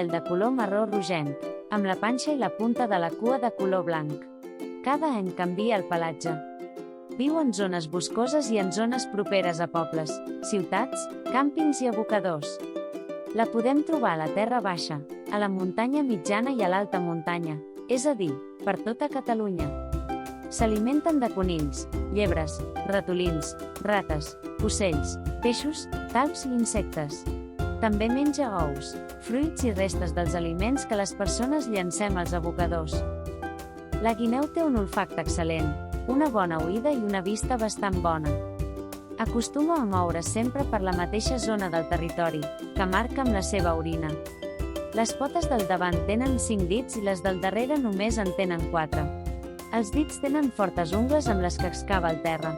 cavall de color marró rogent, amb la panxa i la punta de la cua de color blanc. Cada any canvia el pelatge. Viu en zones boscoses i en zones properes a pobles, ciutats, càmpings i abocadors. La podem trobar a la terra baixa, a la muntanya mitjana i a l'alta muntanya, és a dir, per tota Catalunya. S'alimenten de conills, llebres, ratolins, rates, ocells, peixos, talps i insectes. També menja ous, fruits i restes dels aliments que les persones llancem als abocadors. La guineu té un olfacte excel·lent, una bona oïda i una vista bastant bona. Acostuma a moure's sempre per la mateixa zona del territori, que marca amb la seva orina. Les potes del davant tenen 5 dits i les del darrere només en tenen 4. Els dits tenen fortes ungles amb les que excava el terra.